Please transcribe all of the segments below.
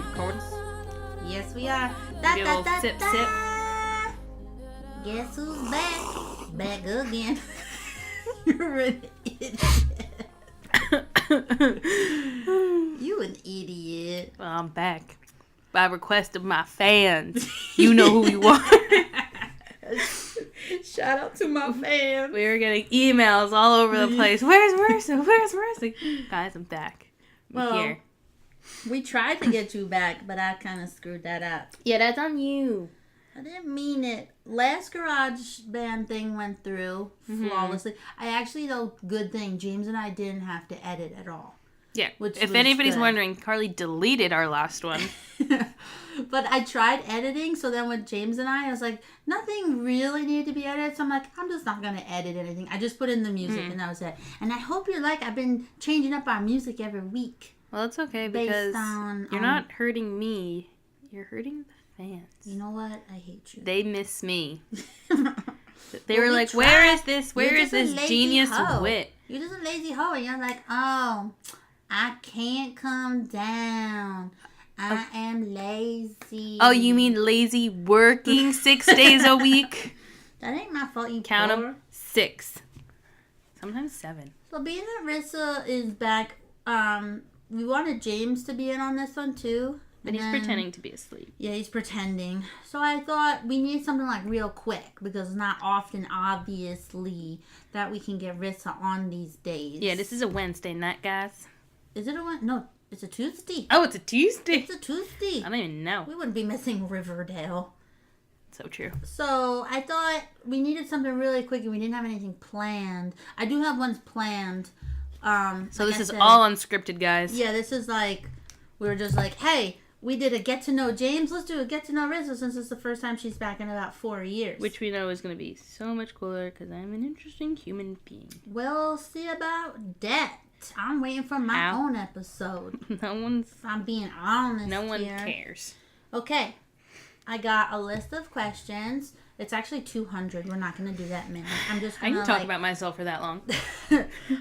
recording? Yes, we are. Maybe a little sip. Guess who's back? Back again. You're an idiot. You an idiot. Well, I'm back. By request of my fans. You know who you are. Shout out to my fans. We were getting emails all over the place. Where's Rissa? Where's Rissa? Guys, I'm back. I'm here. We tried to get you back, but I kind of screwed that up. Yeah, that's on you. I didn't mean it. Last garage band thing went through flawlessly. I actually, though, good thing, James and I didn't have to edit at all. Yeah. If anybody's good. wondering, Carly deleted our last one. But I tried editing, so then with James and I was like, nothing really needed to be edited. So I'm like, I'm just not going to edit anything. I just put in the music, and that was it. And I hope you're like, I've been changing up our music every week. Well, it's okay, because you're not hurting me. You're hurting the fans. You know what? I hate you. They miss me. They were like, where is this? Where is this genius wit? You're just a lazy hoe, and you're like, oh, I can't come down. I am lazy. Oh, you mean lazy working 6 days a week? That ain't my fault. You count poor. them 6, sometimes 7. So being that Rissa is back, we wanted James to be in on this one too. But he's pretending to be asleep. Yeah, he's pretending. So I thought we need something like real quick because it's not often, obviously, that we can get Rissa on these days. Yeah, this is a Wednesday night, guys. Is it a Wednesday? No, it's a Tuesday. Oh, it's a Tuesday. It's a Tuesday. I don't even know. We wouldn't be missing Riverdale. So true. So I thought we needed something really quick and we didn't have anything planned. I do have ones planned. So this is all unscripted, guys. Yeah, this is like, we were just like, hey, we did a get to know James. Let's do a get to know Rissa since it's the first time she's back in about 4 years. Which we know is going to be so much cooler because I'm an interesting human being. We'll see about that. I'm waiting for my own episode. If I'm being honest. No one cares. Okay. I got a list of questions. It's actually 200. We're not going to do that many. I'm just going to I can talk about myself for that long.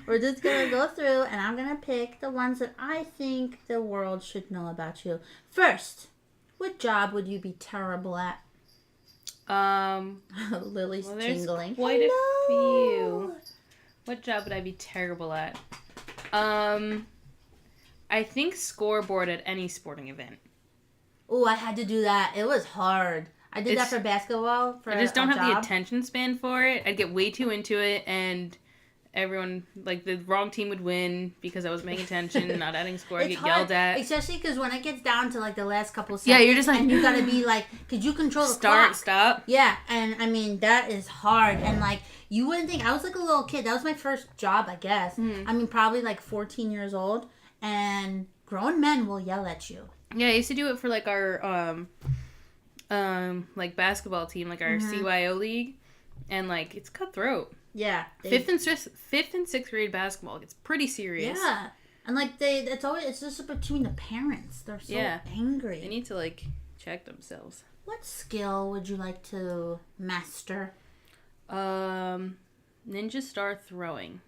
We're just going to go through and I'm going to pick the ones that I think the world should know about you. First, what job would you be terrible at? Lily's tingling. Quite a few. What job would I be terrible at? I think scoreboard at any sporting event. Oh, I had to do that. It was hard. I did that for basketball. I just don't have the attention span for it. I'd get way too into it, and everyone, like, the wrong team would win because I wasn't paying attention, not adding score, I get yelled at. Especially because when it gets down to, like, the last couple seconds. Yeah, you're just like... And you gotta be like, could you control the clock? Stop. Yeah, and, I mean, that is hard. And, like, you wouldn't think... I was, like, a little kid. That was my first job, I guess. Mm-hmm. I mean, probably, like, 14 years old. And grown men will yell at you. Yeah, I used to do it for, like, our, like, basketball team, like, our CYO league. And, like, it's cutthroat. Yeah. Fifth and sixth grade basketball gets pretty serious. Yeah. And, like, it's just between the parents. They're so angry. They need to, like, check themselves. What skill would you like to master? Ninja star throwing.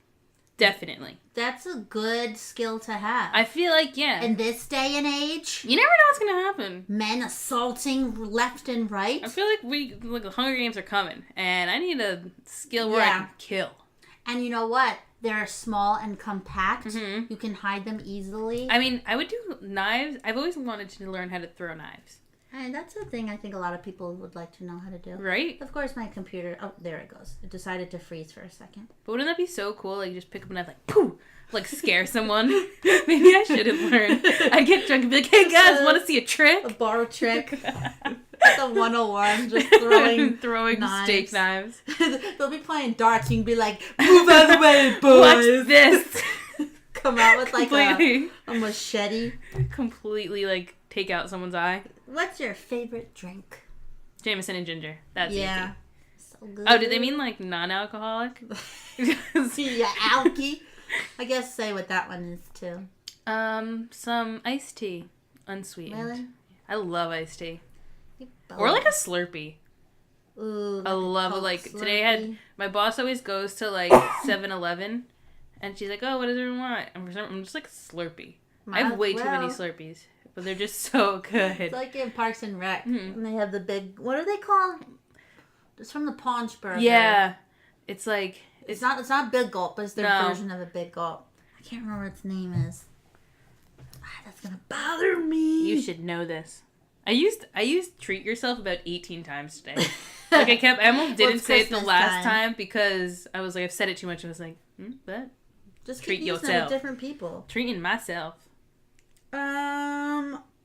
Definitely. That's a good skill to have. I feel like, yeah. In this day and age. You never know what's going to happen. Men assaulting left and right. I feel like the Hunger Games are coming. And I need a skill where I can kill. And you know what? They're small and compact. Mm-hmm. You can hide them easily. I mean, I would do knives. I've always wanted to learn how to throw knives. And that's a thing I think a lot of people would like to know how to do. Right? Of course, my computer... Oh, there it goes. It decided to freeze for a second. But wouldn't that be so cool? Like, you just pick up a knife, like, pooh! Like, scare someone. Maybe I should have learned. I'd get drunk and be like, hey, guys, want to see a trick? A bar trick. The 101, just throwing knives. Steak knives. They'll be playing darts. You can be like, move out of the way, boys. Watch this. Come out with, like, a machete. Completely, like, take out someone's eye. What's your favorite drink? Jameson and ginger. That's easy. So good. Oh, did they mean like non-alcoholic? Yeah, alky. I guess say what that one is too. Some iced tea, unsweetened. Really? I love iced tea. Or like a Slurpee. Ooh. I love it. Like Slurpee. Today my boss always goes to like 7-Eleven, and she's like, "Oh, what does everyone want?" And I'm just like Slurpee. I have way too many Slurpees. but they're just so good. It's like in Parks and Rec, Mm-hmm. and they have the big, what are they called? It's from the Paunch Burger. Yeah. It's like... It's not Big Gulp, but it's their version of a Big Gulp. I can't remember what its name is. That's gonna bother me. You should know this. I used treat yourself about 18 times today. Like I almost didn't say it the last time because I was like, I've said it too much. I was like, but just treat keep using yourself. It with different people. Treating myself.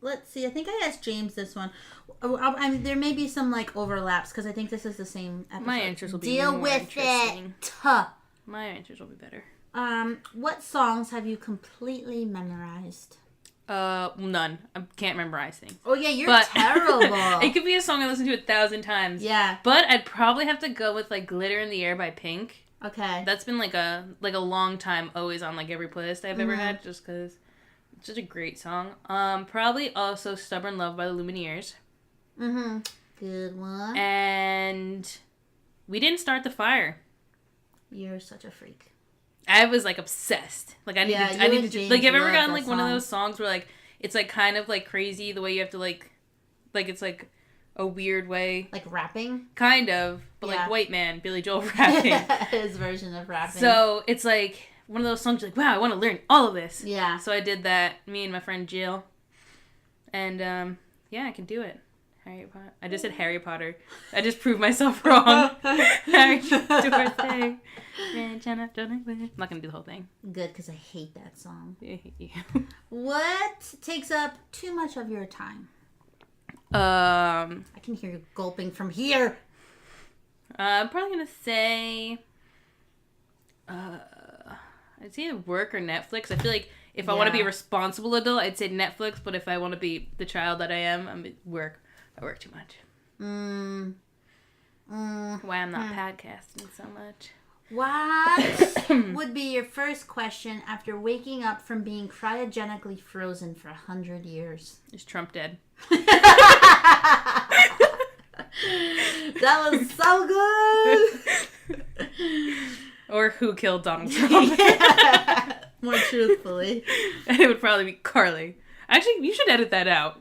Let's see. I think I asked James this one. There may be some like overlaps because I think this is the same episode. My answers will be Deal more with interesting. it. My answers will be better. What songs have you completely memorized? None. I can't memorize things. Oh yeah, you're terrible. It could be a song I listened to 1,000 times. Yeah. But I'd probably have to go with like "Glitter in the Air" by Pink. Okay. That's been like a long time, always on like every playlist I've ever had, just because it's such a great song. Probably also "Stubborn Love" by the Lumineers. Mm-hmm. Good one. And "We Didn't Start the Fire." You're such a freak. I was like obsessed. Like I need to like, have you ever gotten like one of those songs where like it's like kind of like crazy the way you have to like it's like a weird way, like rapping, kind of, but like White Man, Billy Joel rapping, his version of rapping. So it's like one of those songs like, wow, I want to learn all of this. Yeah. So I did that. Me and my friend Jill, and I can do it. Harry Potter. I just said Harry Potter. I just proved myself wrong. Harry, do our thing. I'm not gonna do the whole thing. Good, because I hate that song. I hate you. What takes up too much of your time? I can hear you gulping from here. I'm probably gonna say, I'd say work or Netflix. I feel like if I want to be a responsible adult, I'd say Netflix. But if I want to be the child that I am, I'm at work. I work too much. Why I'm not podcasting so much. What would be your first question after waking up from being cryogenically frozen for 100 years? Is Trump dead? That was so good. Or who killed Donald Trump? More truthfully. And it would probably be Carly. Actually, you should edit that out.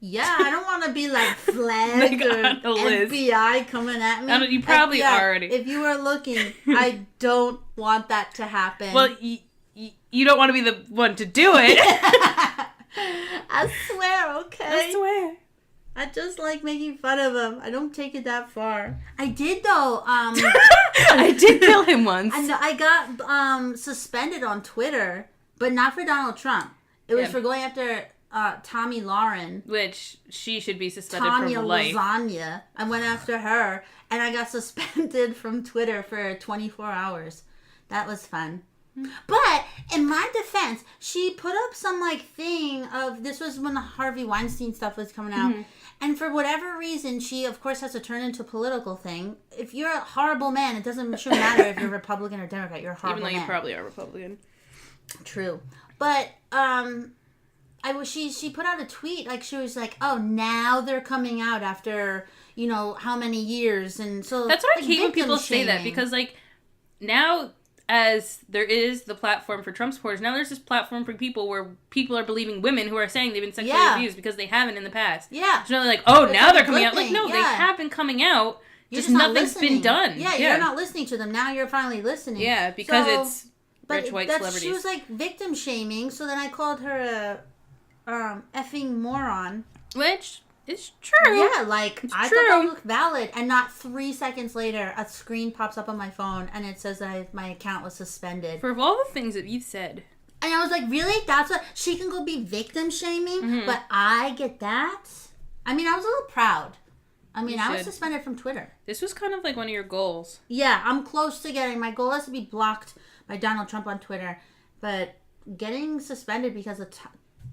Yeah, I don't want to be like flagged or FBI coming at me. You probably FBI, already. If you are looking, I don't want that to happen. Well, you don't want to be the one to do it. I swear, okay? I swear. I just like making fun of him. I don't take it that far. I did, though. I did kill him once. I got suspended on Twitter, but not for Donald Trump. It was for going after... Tommy Lauren, which she should be suspended for life. Lasagna. I went after her, and I got suspended from Twitter for 24 hours. That was fun. But in my defense, she put up some like thing of this was when the Harvey Weinstein stuff was coming out, and for whatever reason, she of course has to turn into a political thing. If you're a horrible man, it shouldn't matter if you're Republican or Democrat. You're a horrible man. Even though you probably are Republican. True, but she put out a tweet like she was like, oh, now they're coming out after how many years, and so that's what I hate when people say that, because like now as there is the platform for Trump supporters, now there's this platform for people where people are believing women who are saying they've been sexually abused because they haven't in the past. Yeah, so they're like, oh, now they're coming out. Like, no, they have been coming out. Just nothing's been done. Yeah, you're not listening to them. Now you're finally listening. Yeah, because it's rich white celebrities. She was like victim shaming, so then I called her a effing moron. Which is true. Yeah, like, I thought that looked valid. And not 3 seconds later, a screen pops up on my phone and it says that my account was suspended. For all the things that you've said. And I was like, really? That's what... She can go be victim shaming, but I get that? I mean, I was a little proud. I mean, I was suspended from Twitter. This was kind of like one of your goals. Yeah, I'm close to getting... My goal is to be blocked by Donald Trump on Twitter. But getting suspended because of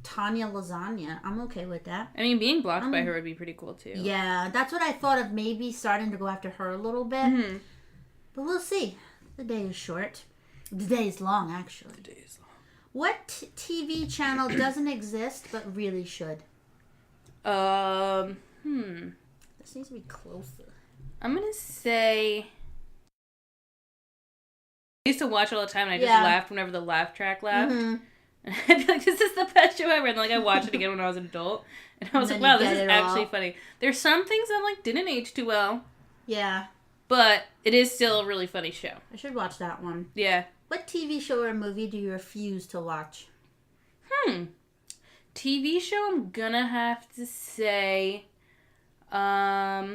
Tanya Lasagna, I'm okay with that. I mean, being blocked by her would be pretty cool, too. Yeah, that's what I thought of, maybe starting to go after her a little bit. But we'll see. The day is short. The day is long, actually. The day is long. What TV channel doesn't exist but really should? This needs to be closer. I'm gonna say... I used to watch all the time, and I just laughed whenever the laugh track laughed. And I'd be like, this is the best show ever. And like I watched it again when I was an adult. And I was like, wow, this is actually funny. There's some things that like didn't age too well. Yeah. But it is still a really funny show. I should watch that one. Yeah. What TV show or movie do you refuse to watch? TV show, I'm gonna have to say, what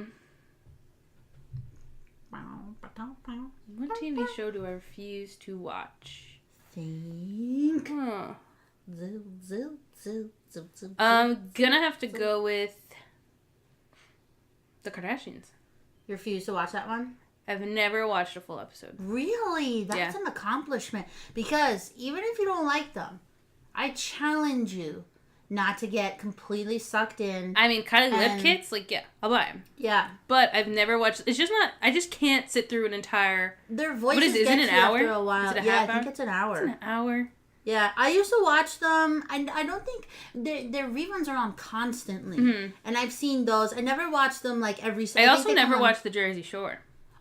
TV show do I refuse to watch? Think. Huh. Zil. I'm gonna have to go with The Kardashians. You refuse to watch that one? I've never watched a full episode. Really? That's an accomplishment. Because even if you don't like them, I challenge you not to get completely sucked in. I mean, Kylie Lip kits, like, yeah, I'll buy them. Yeah. But I've never watched, it's just not, I just can't sit through an entire... Their voices get to you after a while. Is it a half hour? I think it's an hour. It's an hour. Yeah, I used to watch them. I don't think their reruns are on constantly. Mm-hmm. And I've seen those. I never watched them like every... I also never watched The Jersey Shore.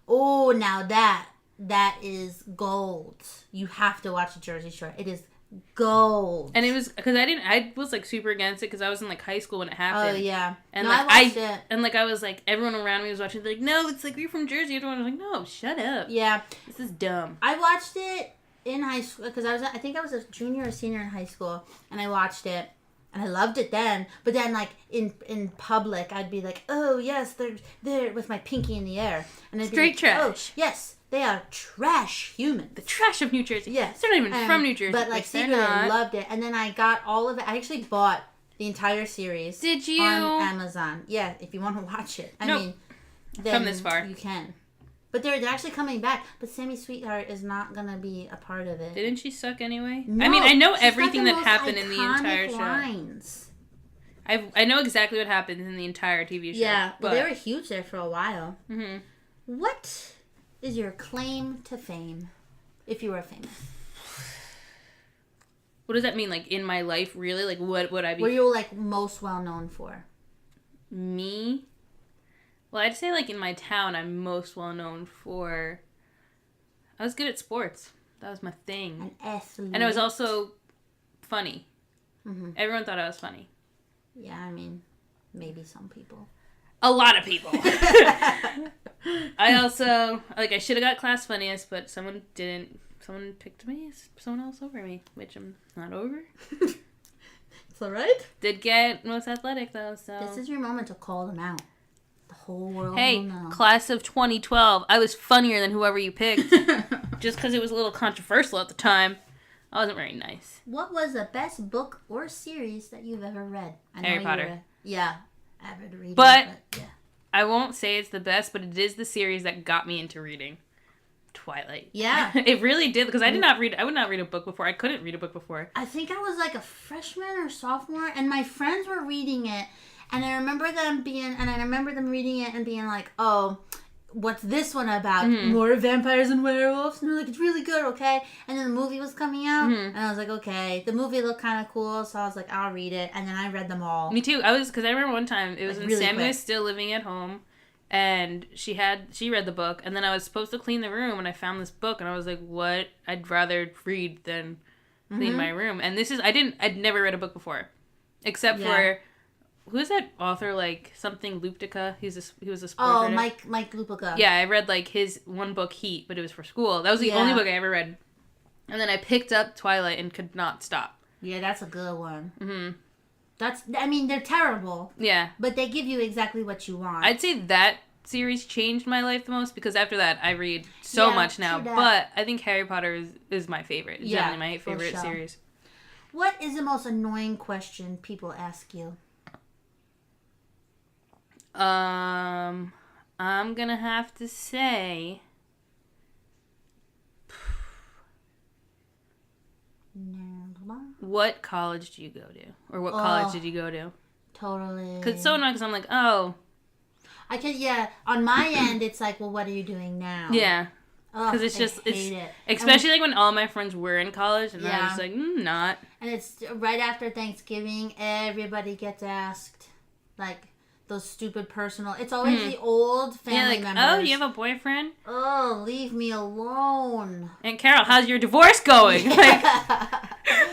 Oh, now that is gold. You have to watch The Jersey Shore. It is gold. And it was because I was like super against it because I was in like high school when it happened. Oh yeah. And no, like I watched it. And like I was like everyone around me was watching, like, no, it's like you're from Jersey. Everyone was like, no, shut up. Yeah. This is dumb. I watched it in high school because I think I was a junior or senior in high school, and I watched it. And I loved it then, but then like in public, I'd be like, "Oh yes, they're with my pinky in the air," and I'd straight be like, trash. "Oh yes, they are trash humans, the trash of New Jersey." Yes, they're not even from New Jersey, but like secretly I loved it. And then I got all of it. I actually bought the entire series. Did you on Amazon? Yeah, if you want to watch it. I mean, then come this far, you can. But they're actually coming back. But Sammy Sweetheart is not going to be a part of it. Didn't she suck anyway? No, I mean, I know everything that happened in the entire show. Lines. I know exactly what happens in the entire TV show. Yeah, but they were huge there for a while. Mm-hmm. What is your claim to fame, if you were famous? What does that mean? Like, in my life, really? Like, what would I be? What are you, like, most well known for? Me? Well, I'd say, like, in my town, I'm most well known for... I was good at sports. That was my thing. An athlete. And I was also funny. Mm-hmm. Everyone thought I was funny. Yeah, I mean, maybe some people. A lot of people. I also... Like, I should have got class funniest, but someone didn't... Someone picked me, someone else over me, which I'm not over. It's alright. Did get most athletic, though, so... This is your moment to call them out. The whole world will Hey, know. class of 2012, I was funnier than whoever you picked. Just because it was a little controversial at the time. I wasn't very nice. What was the best book or series that you've ever read? I know Harry Potter. Avid reader. But yeah. I won't say it's the best, but it is the series that got me into reading. Twilight. Yeah. It really did, because I would not read a book before. I couldn't read a book before. I think I was like a freshman or sophomore, and my friends were reading it, and I remember them reading it and being like, oh, what's this one about? Mm-hmm. More vampires and werewolves? And they're like, it's really good, okay? And then the movie was coming out, and I was like, okay. The movie looked kind of cool, so I was like, I'll read it. And then I read them all. Me too. Because I remember one time, it was when really Sammy was still living at home, and she read the book, and then I was supposed to clean the room, and I found this book, and I was like, what? I'd rather read than clean my room. And I'd never read a book before. Except for... Who's that author, like, something Luptica? He was a sports writer. Mike Lupica. Yeah, I read, like, his one book, Heat, but it was for school. That was the only book I ever read. And then I picked up Twilight and could not stop. Yeah, that's a good one. Mm-hmm. They're terrible. Yeah. But they give you exactly what you want. I'd say that series changed my life the most, because after that, I read so much now. But I think Harry Potter is my favorite. It's definitely my favorite series. What is the most annoying question people ask you? I'm gonna have to say... What college do you go to? Or what college did you go to? Totally. Because it's so annoying, because I'm like, oh. On my end, it's like, well, what are you doing now? Yeah. Because it's just, especially like when all my friends were in college, and I was like, not. And it's right after Thanksgiving, everybody gets asked, like, those stupid personal... It's always the old family members. Oh, you have a boyfriend? Oh, leave me alone. And Carol, how's your divorce going? Yeah.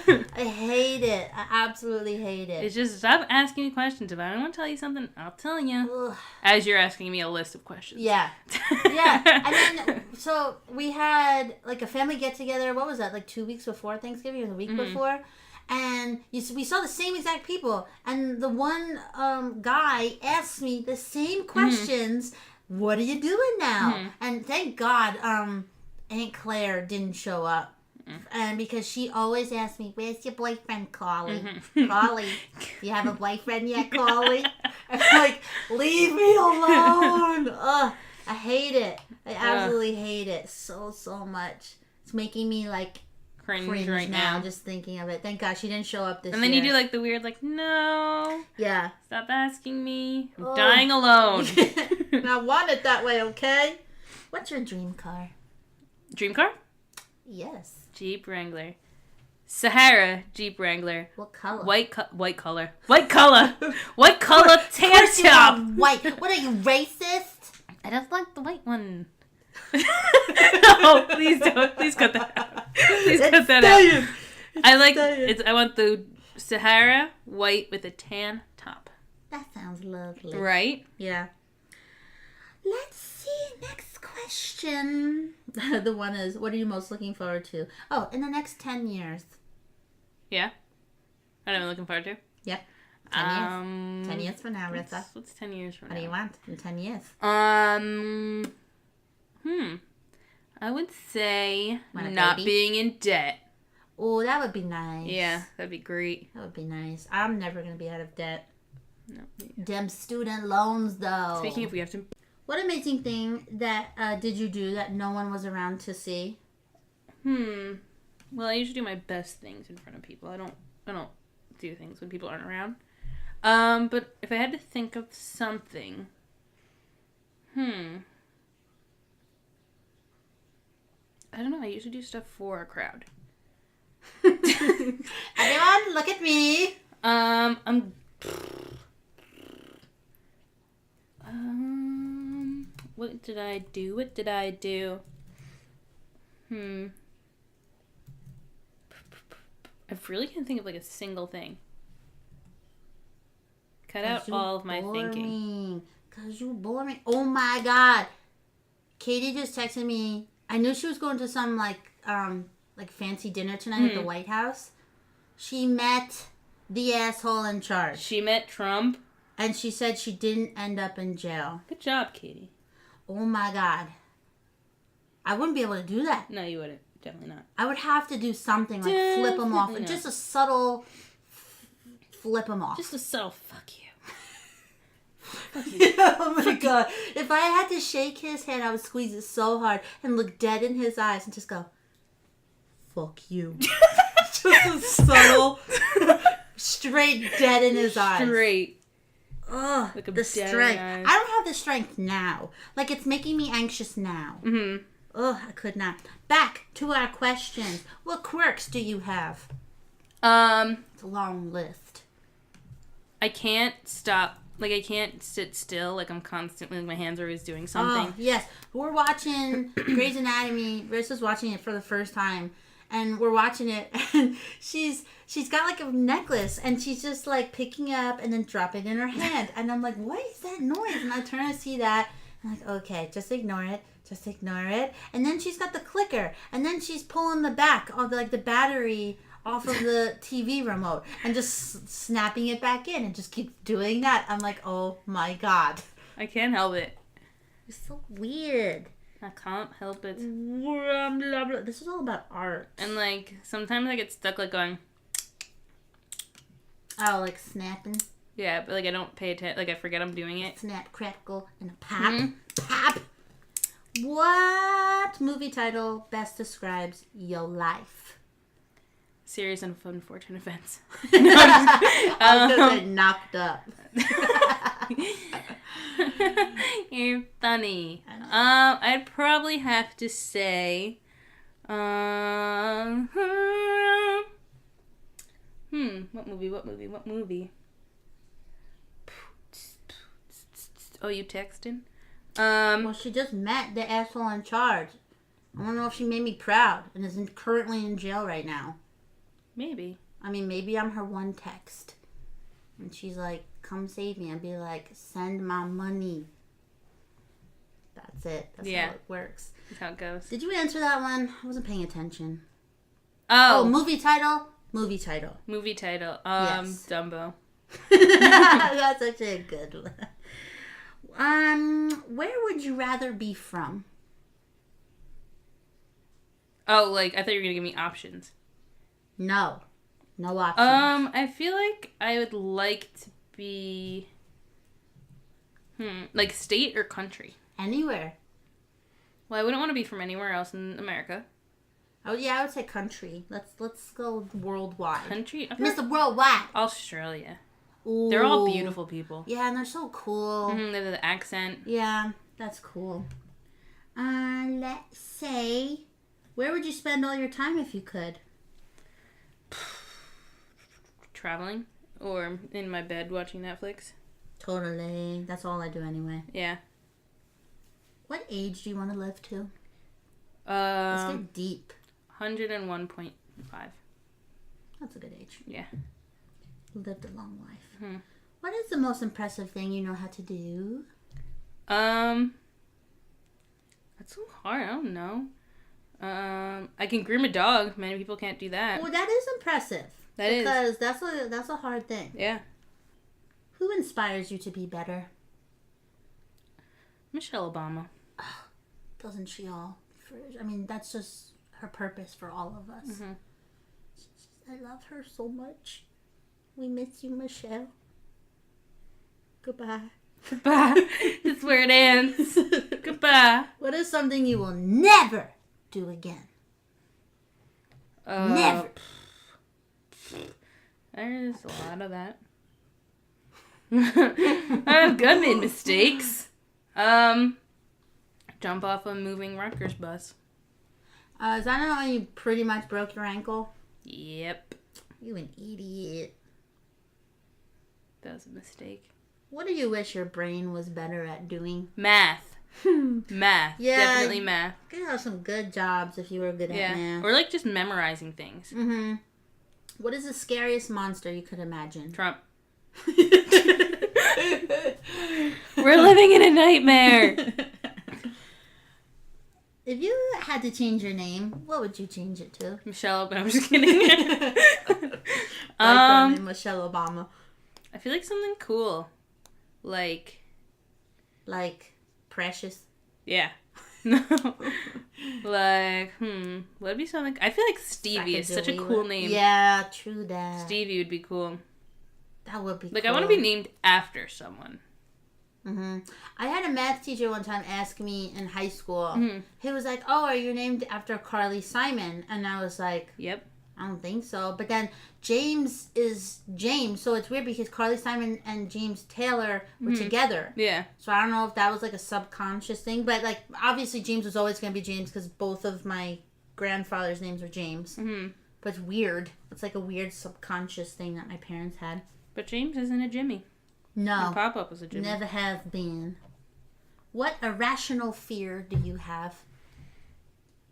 I hate it. I absolutely hate it. It's just stop asking me questions. If I don't want to tell you something, I'll tell you. Ugh. As you're asking me a list of questions. Yeah. Yeah. And then, so we had like a family get together. What was that? Like 2 weeks before Thanksgiving or the week before? And we saw the same exact people. And the one guy asked me the same questions. What are you doing now? And thank God Aunt Claire didn't show up. And because she always asks me, where's your boyfriend, Carly? Carly, you have a boyfriend yet, Carly? I'm like, leave me alone. Ugh, I hate it. I absolutely hate it so much. It's making me like cringe right now just thinking of it. Thank God she didn't show up this year. And then you do like the weird like, no. Yeah. Stop asking me. I'm dying alone. And I want it that way, okay? What's your dream car? Dream car? Yes. Jeep Wrangler. Sahara Jeep Wrangler. What color? White color. White color tan top. White. What are you, racist? I just like the white one. No, please don't. Please cut that out. Please cut that out. I want the Sahara white with a tan top. That sounds lovely. Right? Yeah. Let's see. Next question. The one is, what are you most looking forward to? Oh, in the next 10 years. Yeah. What am I looking forward to? Yeah. 10 years. 10 years from now, Rissa. What's 10 years from now? What do you want in 10 years? I would say Want a not baby? being in debt. Oh, that would be nice. Yeah, that'd be great. That would be nice. I'm never going to be out of debt. No. Them student loans, though. Speaking of, we have to... What amazing thing that did you do that no one was around to see? Well, I usually do my best things in front of people. I don't do things when people aren't around. But if I had to think of something, I don't know. I usually do stuff for a crowd. Everyone, look at me. What did I do? I really can't think of like a single thing. Cut out all of my thinking. Cause you boring. Oh my God. Katie just texted me. I knew she was going to some like fancy dinner tonight at the White House. She met the asshole in charge. She met Trump. And she said she didn't end up in jail. Good job, Katie. Oh my God. I wouldn't be able to do that. No, you wouldn't. Definitely not. I would have to do something like flip them off. No. Just a subtle flip them off. Just a subtle fuck you. Oh my God. If I had to shake his hand, I would squeeze it so hard and look dead in his eyes and just go, fuck you. Just a subtle, straight dead in his eyes. Straight. Ugh, Like a the dead strength. eyes. I don't have the strength now. Like, it's making me anxious now. Mm-hmm. Ugh, I could not. Back to our questions. What quirks do you have? It's a long list. I can't stop. Like, I can't sit still. Like, I'm constantly, like, my hands are always doing something. Oh, yes. We're watching Grey's Anatomy. Rissa's watching it for the first time. And we're watching it, and she's got, like, a necklace, and she's just, like, picking up and then dropping it in her hand. And I'm like, what is that noise? And I turn to see that. I'm like, okay, just ignore it. Just ignore it. And then she's got the clicker. And then she's pulling the back of, the battery off of the TV remote and just snapping it back in and just keeps doing that. I'm like, oh, my God. I can't help it. It's so weird. I can't help it. This is all about art. And, like, sometimes I get stuck, like, going... Oh, like snapping? Yeah, but, like, I don't pay attention. Like, I forget I'm doing it. Snap, crackle, and a pop. Pop! What movie title best describes your life? Series of unfortunate events. I was going to say knocked up. You're funny. I'd probably have to say, what movie? Oh, you texting? Well, she just met the asshole in charge. I don't know if she made me proud and is currently in jail right now. Maybe. I mean, maybe I'm her one text. And she's like, come save me. I'd be like, send my money. That's it. That's how it works. That's how it goes. Did you answer that one? I wasn't paying attention. Oh, movie title? Movie title. Movie title. Yes. Dumbo. That's actually a good one. Where would you rather be from? Oh, like, I thought you were going to give me options. No. No options. I feel like I would like to be... like state or country? Anywhere. Well, I wouldn't want to be from anywhere else in America. Oh, yeah, I would say country. Let's go worldwide. Country? Mr. Worldwide. Australia. Ooh. They're all beautiful people. Yeah, and they're so cool. They have the accent. Yeah, that's cool. Let's say, where would you spend all your time if you could? Traveling. Or in my bed watching Netflix. Totally. That's all I do anyway. Yeah. What age do you want to live to? Let's get deep. 101.5. That's a good age. Yeah. Lived a long life. What is the most impressive thing you know how to do? That's so hard. I don't know. I can groom a dog. Many people can't do that. Well, that is impressive. That is. Because that's a hard thing. Yeah. Who inspires you to be better? Michelle Obama. Doesn't she all? I mean, that's just her purpose for all of us. I love her so much. We miss you, Michelle. Goodbye. Goodbye. That's where it ends. Goodbye. What is something you will never do again? Never. There's a lot of that. I've made mistakes. Jump off a moving Rutgers bus. Is that not when you pretty much broke your ankle? Yep. You an idiot. That was a mistake. What do you wish your brain was better at doing? Math. Math. Yeah. Definitely math. You could have some good jobs if you were good at math. Or like just memorizing things. What is the scariest monster you could imagine? Trump. We're living in a nightmare. If you had to change your name, what would you change it to? Michelle, but I'm just kidding. Michelle Obama. I feel like something cool. Like Precious. Yeah. No. Like, what'd be something? I feel like Stevie is such a cool name. Yeah, true that. Stevie would be cool. That would be like, cool. I want to be named after someone. I had a math teacher one time ask me in high school. He was like, "Oh, are you named after Carly Simon?" And I was like, "Yep." I don't think so. But then James is James, so it's weird because Carly Simon and James Taylor were together. Yeah. So I don't know if that was like a subconscious thing, but like obviously James was always going to be James because both of my grandfather's names were James. But it's weird. It's like a weird subconscious thing that my parents had. But James isn't a Jimmy. No. Pop-Up was a Jimmy. Never have been. What irrational fear do you have?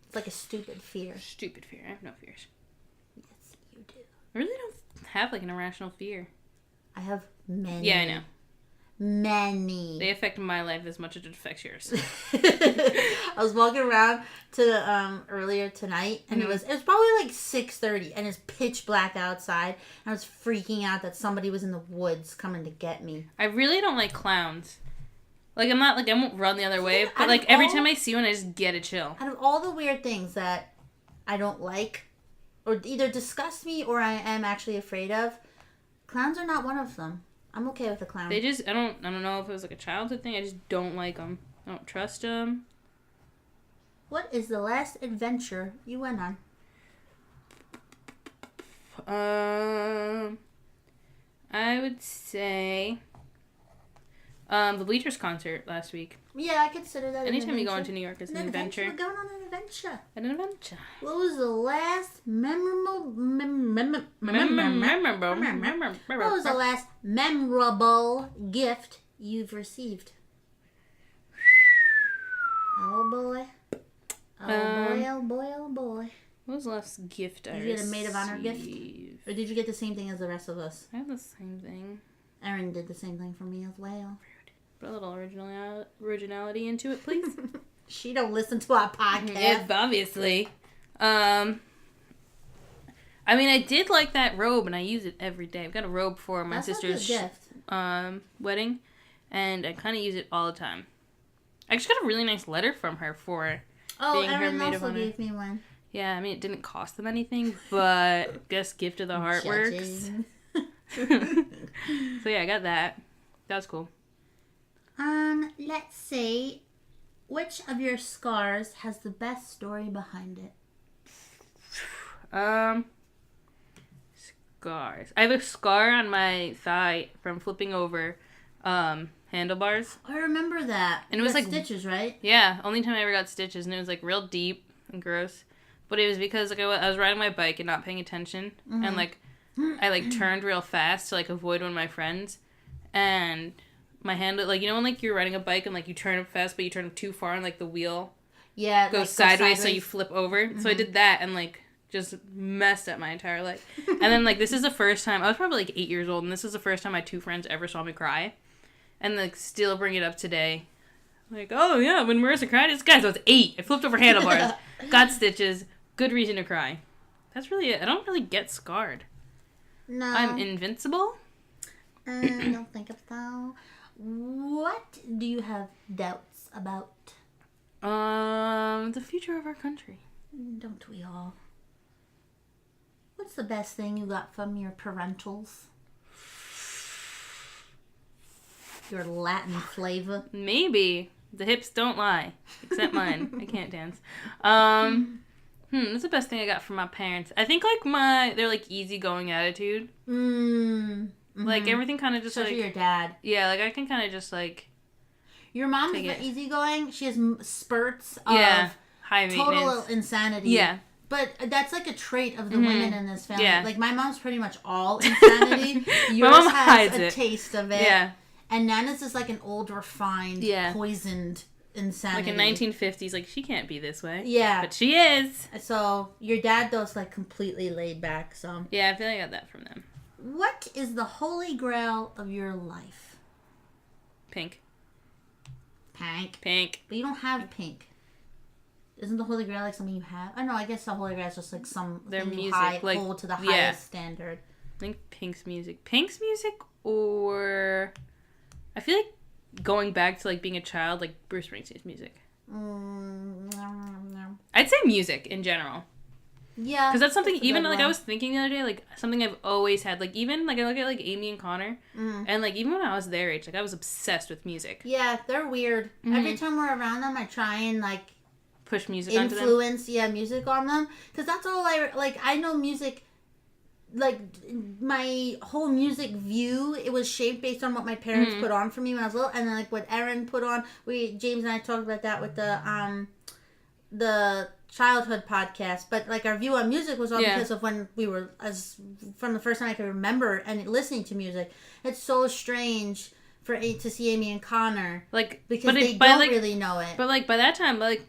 It's like a stupid fear. Stupid fear. I have no fears. Yes, you do. I really don't have like an irrational fear. I have many. Yeah, I know. Many. They affect my life as much as it affects yours. I was walking around to earlier tonight, and it was probably like 6:30, and it's pitch black outside. And I was freaking out that somebody was in the woods coming to get me. I really don't like clowns. Like, I'm not, like, I won't run the other way, but, like, every time I see one, I just get a chill. Out of all the weird things that I don't like, or either disgust me, or I am actually afraid of, clowns are not one of them. I'm okay with a clown. They just, I don't know if it was, like, a childhood thing. I just don't like them. I don't trust them. What is the last adventure you went on? I would say... the Bleachers concert last week. Yeah, I consider that Anytime you go into New York is an adventure. We're going on an adventure. An adventure. What was the last What was the last memorable gift you've received? Oh boy. Oh boy, oh boy, oh boy. What was the last gift I received? Did you get a maid of honor gift? Or did you get the same thing as the rest of us? I had the same thing. Erin did the same thing for me as well. Put a little originality into it, please. She don't listen to our podcast. Yeah, obviously. I mean, I did like that robe, and I use it every day. I've got a robe for my sister's wedding, and I kind of use it all the time. I actually got a really nice letter from her for being her maid of honor. Gave me one. Yeah, I mean, it didn't cost them anything, but I guess gift of the heart works. So yeah, I got that. That was cool. Let's see. Which of your scars has the best story behind it? Scars. I have a scar on my thigh from flipping over handlebars. I remember that. And it was like stitches, right? Yeah, only time I ever got stitches, and it was like real deep and gross. But it was because like I was riding my bike and not paying attention, and like I like turned real fast to like avoid one of my friends, and my hand, like, you know when like you're riding a bike and like you turn up fast but you turn up too far and like the wheel goes sideways so you flip over. So I did that and like just messed up my entire leg. And then like this is the first time, I was probably like 8 years old, and this is the first time my two friends ever saw me cry, and like still bring it up today. Like, oh yeah, when Marissa cried, it's guys, I was 8. I flipped over handlebars, got stitches, good reason to cry. That's really it. I don't really get scarred. No. I'm invincible. I don't think so. What do you have doubts about? The future of our country. Don't we all? What's the best thing you got from your parentals? Your Latin flavor? Maybe. The hips don't lie. Except mine. I can't dance. That's the best thing I got from my parents. I think like they're like easygoing attitude. Like everything kind of just especially like your dad. Yeah, like I can kind of just like. Your mom is easygoing. She has spurts of high maintenance, total insanity. Yeah. But that's like a trait of the women in this family. Yeah. Like my mom's pretty much all insanity. Yours my mom has hides a it. Taste of it. Yeah. And Nana's is like an old, refined, poisoned insanity. Like in 1950s, like she can't be this way. Yeah. But she is. So your dad though is like completely laid back. So yeah, I feel like I got that from them. What is the holy grail of your life? Pink. Pink. But you don't have pink. Isn't the holy grail like something you have? I don't know. I guess the holy grail is just like their music, like hold to the highest standard. I think Pink's music. Pink's music, or I feel like going back to like being a child, like Bruce Springsteen's music. I'd say music in general. Yeah, because that's something even like I was thinking the other day, like something I've always had. Like even like I look at like Amy and Connor, and like even when I was their age, like I was obsessed with music. Yeah, they're weird. Every time we're around them, I try and like push music onto them. Music on them, because that's all I like. I know music. Like my whole music view, it was shaped based on what my parents put on for me when I was little, and then like what Erin put on. James and I talked about that with the childhood podcast, but like our view on music was all because of when we were from the first time I could remember and listening to music. It's so strange to see Amy and Connor, like because they don't really know it. But like by that time, by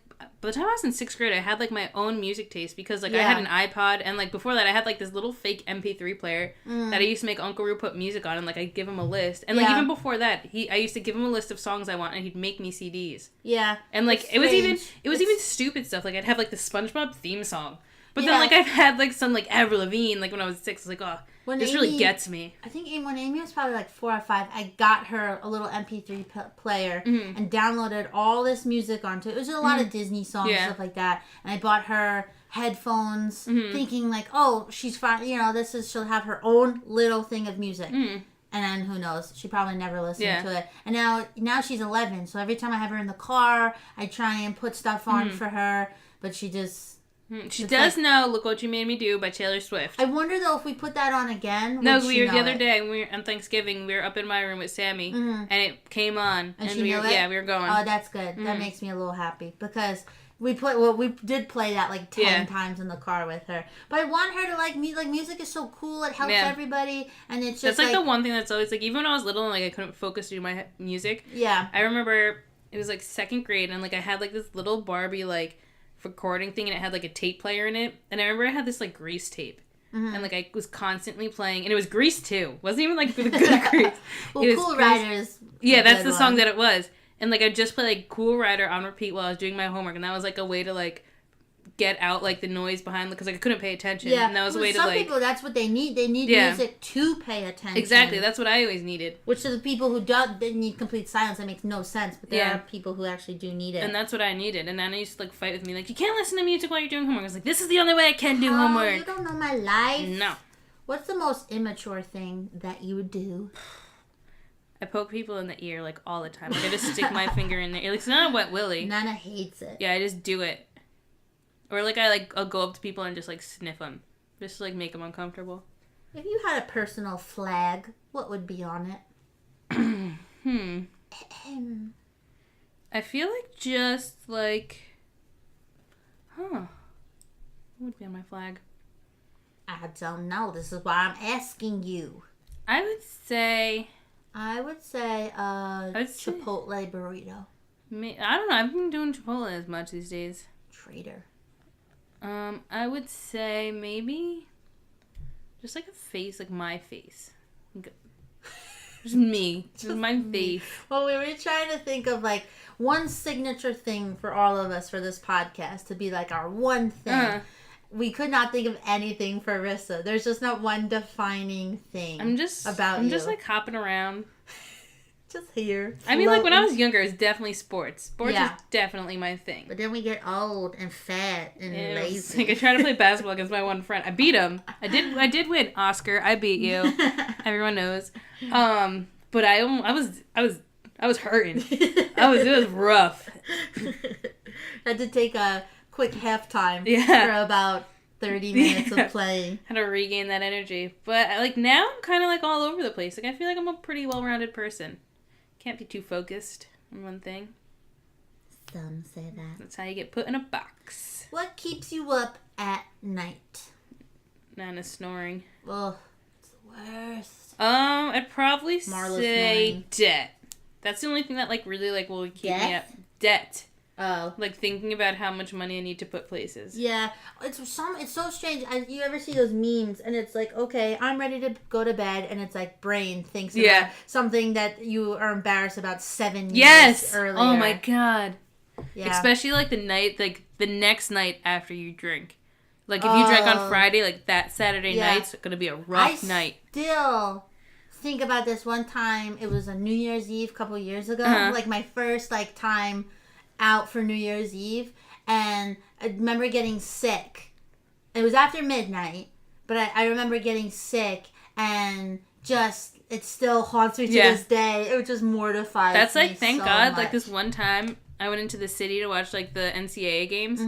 the time I was in 6th grade, I had like my own music taste because like I had an iPod, and like before that I had like this little fake MP3 player that I used to make Uncle Roo put music on, and like I'd give him a list, and like even before that I used to give him a list of songs I want, and he'd make me CDs. Yeah. And like it was even stupid stuff, like I'd have like the SpongeBob theme song, but then like I've had like some like Avril Lavigne, like when I was 6, I was like, oh, this really gets me. I think when Amy was probably like 4 or 5, I got her a little MP3 player and downloaded all this music onto it. It was a lot of Disney songs and stuff like that. And I bought her headphones thinking like, oh, she's fine. You know, she'll have her own little thing of music. And then who knows? She probably never listened to it. And now she's 11. So every time I have her in the car, I try and put stuff on for her. But she just... She does know "Look What You Made Me Do" by Taylor Swift. I wonder though if we put that on again. No, the other day on Thanksgiving we were up in my room with Sammy, and it came on, and she knew it? Yeah, we were going. Oh, that's good. That makes me a little happy because we did play that like 10 times in the car with her. But I want her to like me. Like music is so cool. It helps everybody, and it's just that's like the one thing that's always like even when I was little and like I couldn't focus to do my music. Yeah, I remember it was like 2nd grade, and like I had like this little Barbie like recording thing, and it had like a tape player in it. And I remember I had this like grease tape. And, like, I was constantly playing... And it was Grease, too. It wasn't even, like, the good Grease. Well, Cool Riders... Yeah, that's the song that it was. And, like, I just played, like, Cool Rider on repeat while I was doing my homework. And that was, like, a way to, like, get out, like, the noise behind... Because, like, I couldn't pay attention. Yeah. And that was a way to, like... Some people, that's what they need. They need music to pay attention. Exactly. That's what I always needed. Which to the people who don't, they need complete silence. That makes no sense. But there are people who actually do need it. And that's what I needed. And Anna used to, like, fight with me. Like, you can't listen to music while you're doing homework. I was like, this is the only way I can do homework. You don't know my life. No. What's the most immature thing that you would do? I poke people in the ear, like, all the time. Like, I just stick my finger in their ear. Like, it's not a wet willy. Nana hates it. Yeah, I just do it. Or, like, I'll go up to people and just, like, sniff them. Just to, like, make them uncomfortable. If you had a personal flag, what would be on it? I feel like just, like... What would be on my flag? I don't know. This is why I'm asking you. I would say Chipotle burrito. I don't know. I've been doing Chipotle as much these days. Traitor. I would say maybe just like a face, like my face. Just me. Just my face. Well, we were trying to think of like one signature thing for all of us for this podcast to be like our one thing. We could not think of anything for Rissa. There's just not one defining thing I'm just like hopping around. Just here. I mean, like when I was younger, it was definitely sports. Sports is definitely my thing. But then we get old and fat and lazy. Like I tried to play basketball against my one friend. I beat him. I did win. Oscar, I beat you. Everyone knows. But I was hurting. It was rough. Had to take a quick halftime for about 30 minutes of playing. Had to regain that energy. But like now I'm kind of like all over the place. Like I feel like I'm a pretty well-rounded person. Can't be too focused on one thing. Some say that. That's how you get put in a box. What keeps you up at night? Nana snoring. Ugh, it's the worst. I'd probably say debt. That's the only thing that like really like will keep me up. Debt. Oh. Like thinking about how much money I need to put places. Yeah. It's so strange. You ever see those memes and it's like, okay, I'm ready to go to bed and it's like brain thinks about something that you are embarrassed about 7 years earlier. Oh my God. Yeah. Especially like the next night after you drink. Like if you drank on Friday, like that Saturday night's gonna be a rough night. Still think about this one time. It was a New Year's Eve a couple years ago. Like my first like time out for New Year's Eve, and I remember getting sick. It was after midnight, but I remember getting sick, and just it still haunts me to this day. It was just mortified. That's like thank God. Much. Like this one time, I went into the city to watch like the NCAA games,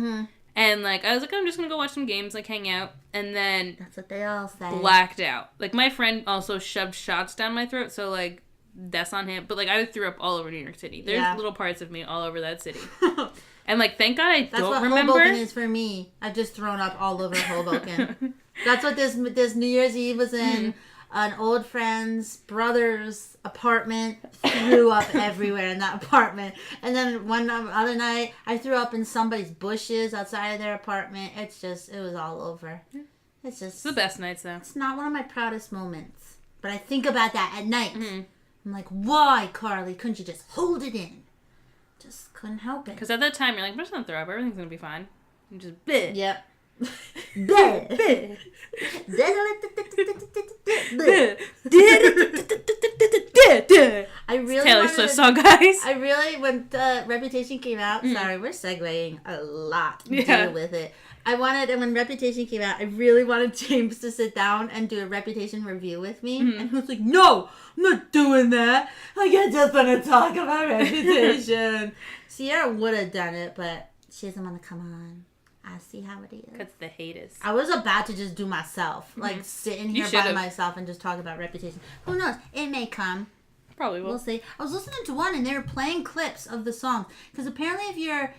and like I was like, I'm just gonna go watch some games, like hang out, and then that's what they all say. Blacked out. Like my friend also shoved shots down my throat, so like. That's on him. But, like, I threw up all over New York City. There's little parts of me all over that city. And, like, thank God don't remember. That's what Hoboken is for me. I've just thrown up all over Hoboken. That's what this New Year's Eve was in. An old friend's brother's apartment. Threw up everywhere in that apartment. And then one other night, I threw up in somebody's bushes outside of their apartment. It was all over. It's the best nights, though. It's not one of my proudest moments. But I think about that at night. I'm like, why, Carly? Couldn't you just hold it in? Just couldn't help it. Because at that time, you're like, I'm just going to throw up. Everything's going to be fine. And just, bleh. Yep. Bleh. I really Taylor Swift song, guys. I really, when Reputation came out, sorry, we're segueing a lot to deal with it. And when Reputation came out, I really wanted James to sit down and do a Reputation review with me. And he was like, no, I'm not doing that. Like, I just want to talk about Reputation. Sierra would have done it, but she doesn't want to come on. I see how it is. Because the hate is. I was about to just do myself. Like, sitting here by myself and just talk about Reputation. Who knows? It may come. Probably will. We'll see. I was listening to one, and they were playing clips of the songs. Because apparently if you're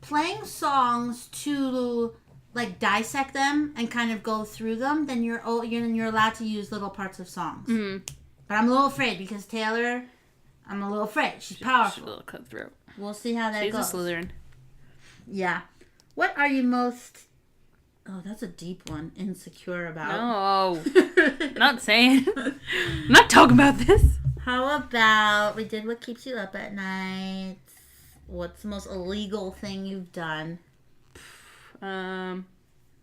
playing songs to like dissect them and kind of go through them, then you're allowed to use little parts of songs. But I'm a little afraid because Taylor, I'm a little afraid. She's powerful. She's a little cutthroat. We'll see how that goes. She's a Slytherin. Yeah. What are you most... Oh, that's a deep one. Insecure about. No. Not saying. I'm not talking about this. How about we did what keeps you up at night? What's the most illegal thing you've done?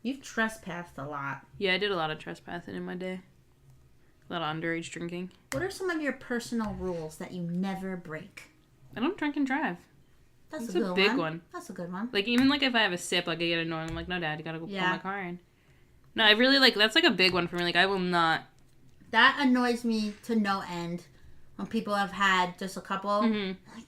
You've trespassed a lot. Yeah, I did a lot of trespassing in my day. A lot of underage drinking. What are some of your personal rules that you never break? I don't drink and drive. That's a big one. That's a good one. Like, even, like, if I have a sip, like, I get annoying. I'm like, no, Dad, you gotta go pull my car in. No, I really, like, that's, like, a big one for me. Like, I will not. That annoys me to no end. When people have had just a couple. Mm-hmm. Like,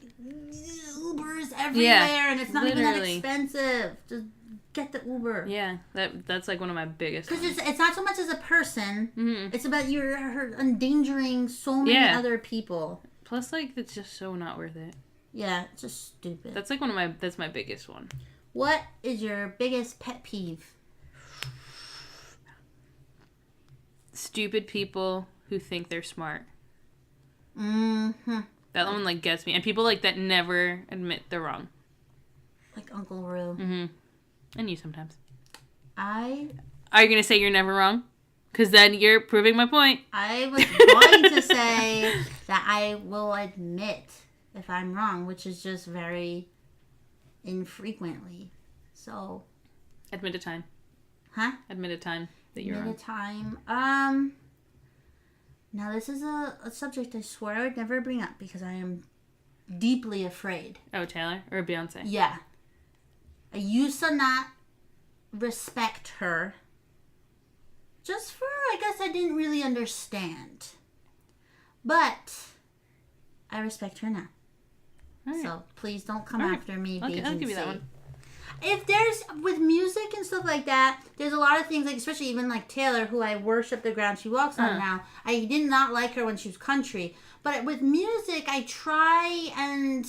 Ubers everywhere, and it's not even that expensive. Just get the Uber. Yeah, that's, like, one of my biggest Because it's not so much as a person. Mm-hmm. It's about you're endangering so many other people. Plus, like, it's just so not worth it. Yeah, it's just stupid. That's, like, that's my biggest one. What is your biggest pet peeve? Stupid people who think they're smart. Mm-hmm. That one, like, gets me. And people, like, that never admit they're wrong. Like Uncle Roo. Mm-hmm. And you sometimes. Are you going to say you're never wrong? Because then you're proving my point. I was going to say that I will admit if I'm wrong, which is just very infrequently. So. Admit a time. Huh? Admit a time that you're wrong. Admit a time. Now this is a subject I swear I would never bring up because I am deeply afraid. Oh, Taylor? Or Beyonce? Yeah. I used to not respect her. Just for, I guess I didn't really understand. But I respect her now. Right. So please don't come after me, I'll give you that one. If there's, with music and stuff like that, there's a lot of things, like, especially even like Taylor, who I worship the ground she walks on now. I did not like her when she was country. But with music, I try and,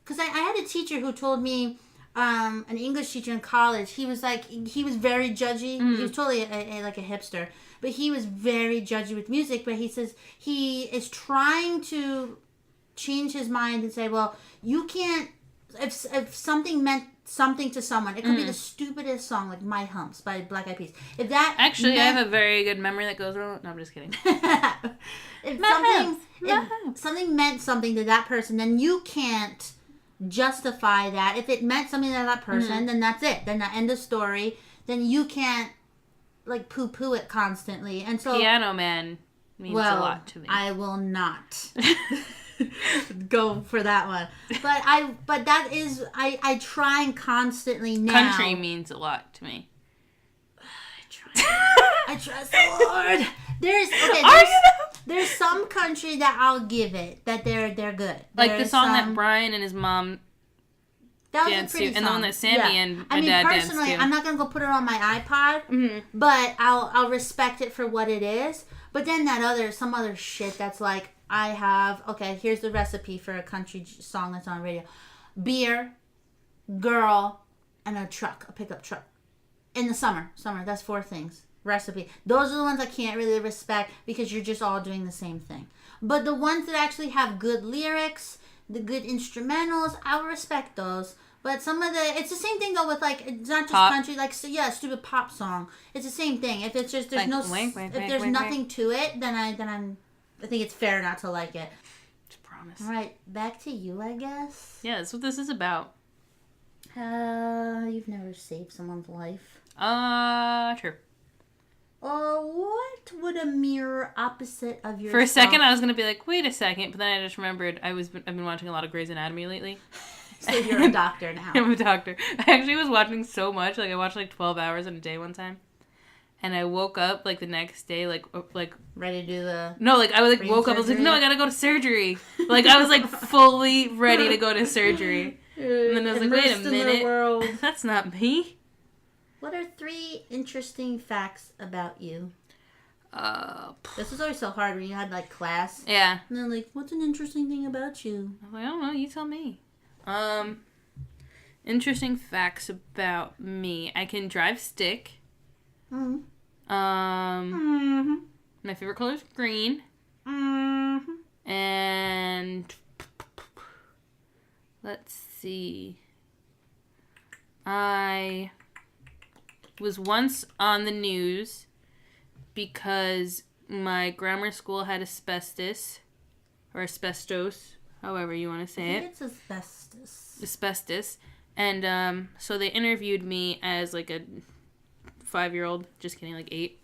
because I had a teacher who told me, an English teacher in college, he was very judgy. He was totally like a hipster. But he was very judgy with music. But he says he is trying to change his mind and say, well, you can't, if something meant something to someone, it could be the stupidest song, like My Humps by Black Eyed Peas. If that actually, I have a very good memory that goes wrong. No, I'm just kidding. if something meant something to that person, then you can't justify that. If it meant something to that person, then that's it. Then the end of story. Then you can't, like, poo-poo it constantly. And so Piano Man means a lot to me. I will not go for that one. But that is, I try and constantly now. Country means a lot to me. I trust the Lord. There's some country that I'll give it, that they're good. Like the song that Brian and his mom danced to, and the one that Sammy and my dad danced to. Personally, I'm not gonna go put it on my iPod, but I'll respect it for what it is. But then some other shit that's like, here's the recipe for a country song that's on radio: beer, girl, and a pickup truck. In the summer, that's 4 things. Recipe. Those are the ones I can't really respect because you're just all doing the same thing. But the ones that actually have good lyrics, the good instrumentals, I'll respect those. But it's the same thing though with, like, it's not just pop. Country, like, a stupid pop song. It's the same thing. If it's just, there's nothing to it, then I think it's fair not to like it. Promise. All right, back to you, I guess. Yeah, that's what this is about. You've never saved someone's life. True. What would a mirror opposite of yourself... For a second, I was going to be like, wait a second, but then I just remembered I've been watching a lot of Grey's Anatomy lately. So you're a doctor now. I'm a doctor. I actually was watching so much. Like, I watched, 12 hours in a day one time. And I woke up, the next day, ready to do the... No, I was, woke up, I was like, no, I gotta go to surgery. I was, fully ready to go to surgery. And then I was like, wait a minute. That's not me. What are 3 interesting facts about you? This was always so hard when you had, class. Yeah. And then, what's an interesting thing about you? I was like, I don't know, you tell me. Interesting facts about me. I can drive stick. Mm-hmm. My favorite color is green. Mm-hmm. And let's see. I was once on the news because my grammar school had asbestos, however you want to say it. It's asbestos. Asbestos. And so they interviewed me as like a 5-year-old, just kidding, like 8,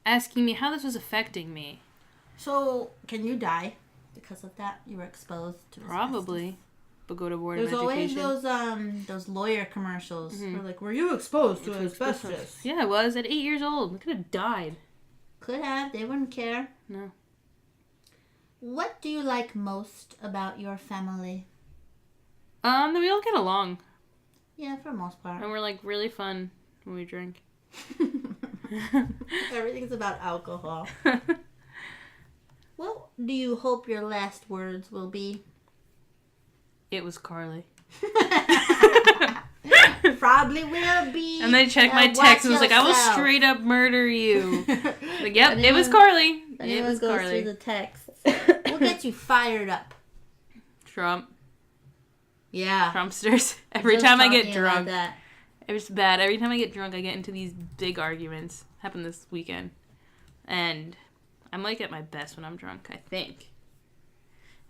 asking me how this was affecting me. So, can you die because of that? You were exposed to asbestos? Probably. But go to board of There's education. always those lawyer commercials. Where like, were you exposed to asbestos? Yeah, I was at 8 years old. I could have died. Could have. They wouldn't care. No. What do you like most about your family? That we all get along. Yeah, for the most part. And we're like really fun when we drink. Everything's about alcohol. What do you hope your last words will be? It was Carly. Probably will be. And they checked my text and was like, I will straight up murder you. Like, yep, it was Carly. It was goes Carly. through the text. We'll get you fired up. Trump. Yeah. Trumpsters. Every Just time I get talking drunk. about that. It's bad. Every time I get drunk, I get into these big arguments. Happened this weekend. And I'm like at my best when I'm drunk, I think.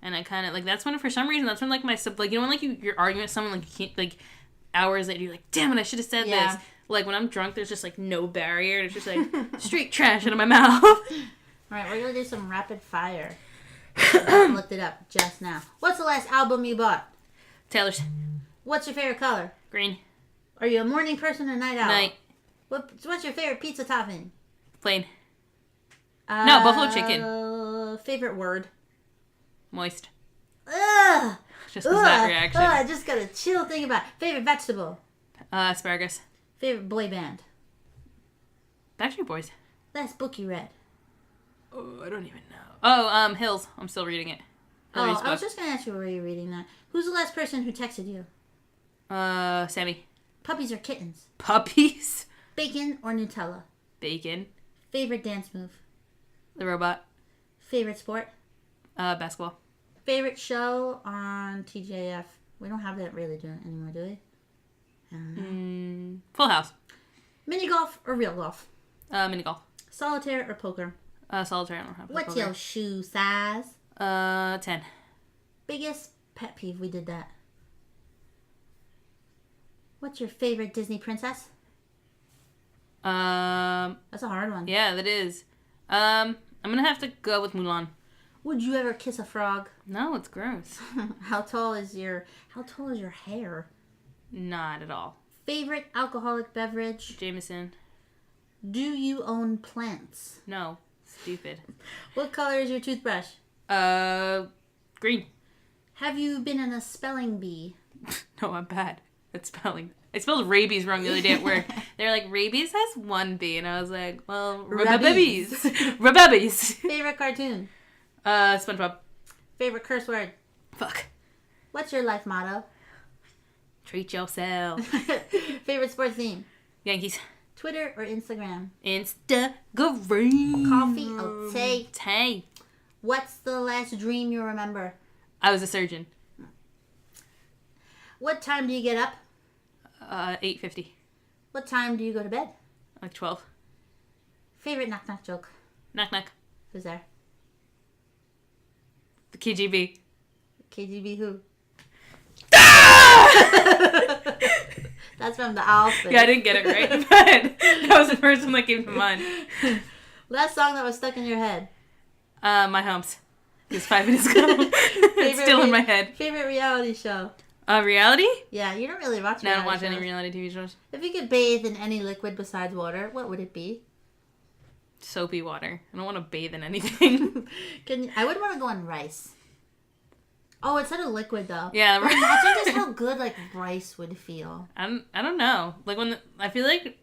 And I kind of, like, that's when, for some reason, that's when, like, like, you know, when, like, you're arguing with someone, like, you can't, like, hours later, you're like, damn it, I should have said this. Like, when I'm drunk, there's just, like, no barrier. It's just, like, straight trash out of my mouth. All right, we're going to do some rapid fire. I looked it up just now. What's the last album you bought? Taylor's. What's your favorite color? Green. Are you a morning person or night owl? Night. What's your favorite pizza topping? Plain. No, buffalo chicken. Favorite word? Moist. Ugh. Just was that reaction. I just got a chill thing about it. Favorite vegetable? Asparagus. Favorite boy band? Backstreet Boys. Last book you read? Oh, I don't even know. Oh, Hills. I'm still reading it. I was just going to ask you where you're reading that. Who's the last person who texted you? Sammy. Puppies or kittens? Puppies. Bacon or Nutella? Bacon. Favorite dance move? The robot. Favorite sport? Basketball. Favorite show on TJF? We don't have that really doing anymore, do we? I don't know. Full House. Mini golf or real golf? Mini golf. Solitaire or poker? Solitaire. I don't have. What's your shoe size? 10. Biggest pet peeve? We did that. What's your favorite Disney princess? That's a hard one. Yeah, that is. I'm gonna have to go with Mulan. Would you ever kiss a frog? No, it's gross. How tall is your hair? Not at all. Favorite alcoholic beverage? Jameson. Do you own plants? No. Stupid. What color is your toothbrush? Green. Have you been in a spelling bee? No, I'm bad at spelling. I spelled rabies wrong the other day at work. They're like, rabies has 1 B. And I was like, well, rabies. Rabies. Favorite cartoon? SpongeBob. Favorite curse word? Fuck. What's your life motto? Treat yourself. Favorite sports team? Yankees. Twitter or Instagram? Instagram. Coffee or tea? Tea. What's the last dream you remember? I was a surgeon. What time do you get up? 8:50. What time do you go to bed? Like 12. Favorite knock-knock joke? Knock knock. Who's there? The KGB. KGB who? Ah! That's from the Owl thing. Yeah, I didn't get it right, but that was the first one that came to mind. Last song that was stuck in your head? My Homes. It was 5 minutes ago. It's still in my head. Favorite reality show? Reality? Yeah, you don't really watch reality No, I don't watch shows. any reality TV shows. If you could bathe in any liquid besides water, what would it be? Soapy water. I don't want to bathe in anything. I would want to go on rice. Oh, instead of liquid though. Yeah, But imagine just how good like rice would feel. I don't know. Like I feel like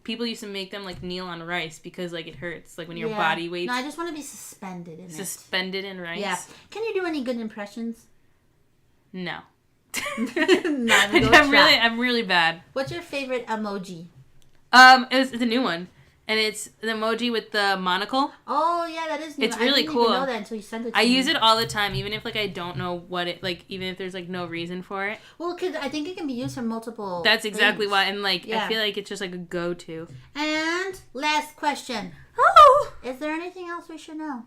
people used to make them like kneel on rice because like it hurts. Like when your body weight. No, I just want to be suspended in it. Suspended in rice. Yeah. Can you do any good impressions? No. Not even I'm really bad. What's your favorite emoji? It's a new one. And it's the emoji with the monocle. Oh, yeah, that is new. It's really I cool. didn't even know that until you sent it to me. I use it all the time, even if, like, I don't know what it, like, even if there's, like, no reason for it. Well, because I think it can be used for multiple That's exactly things. why. And, like, Yeah. I feel like it's just, like, a go-to. And last question. Oh! Is there anything else we should know?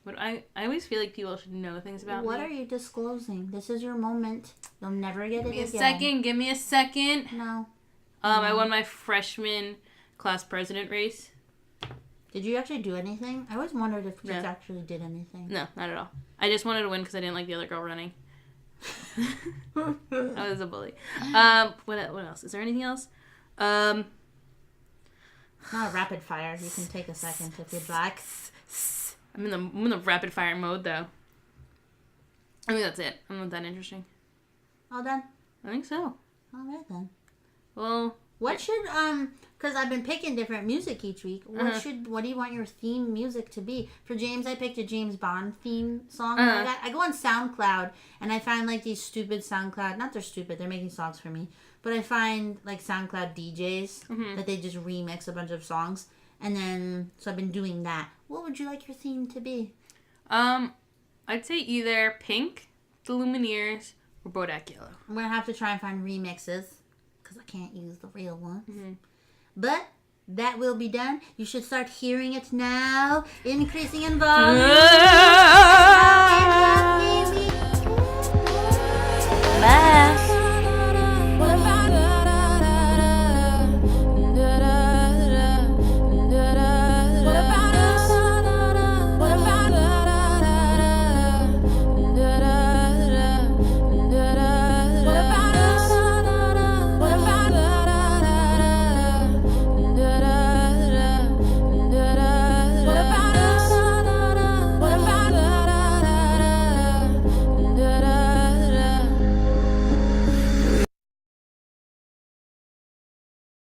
But I always feel like people should know things about What me. are you disclosing? This is your moment. You'll never get it again. Give me a second. No. I won my freshman class president race. Did you actually do anything? I always wondered if kids actually did anything. No, not at all. I just wanted to win because I didn't like the other girl running. I was a bully. What else? Is there anything else? Not a rapid fire. You can take a second if you'd like. I'm in the rapid fire mode though. I think that's it. I'm not that interesting. All done? I think so. All right then. Well, what should because I've been picking different music each week. What do you want your theme music to be? For James, I picked a James Bond theme song. I go on SoundCloud and I find like these stupid SoundCloud. Not they're stupid. They're making songs for me. But I find like SoundCloud DJs that they just remix a bunch of songs. And then, so I've been doing that. What would you like your theme to be? I'd say either Pink, The Lumineers, or Bodak Yellow. I'm going to have to try and find remixes because I can't use the real ones. But that will be done. You should start hearing it now. Increasing in volume.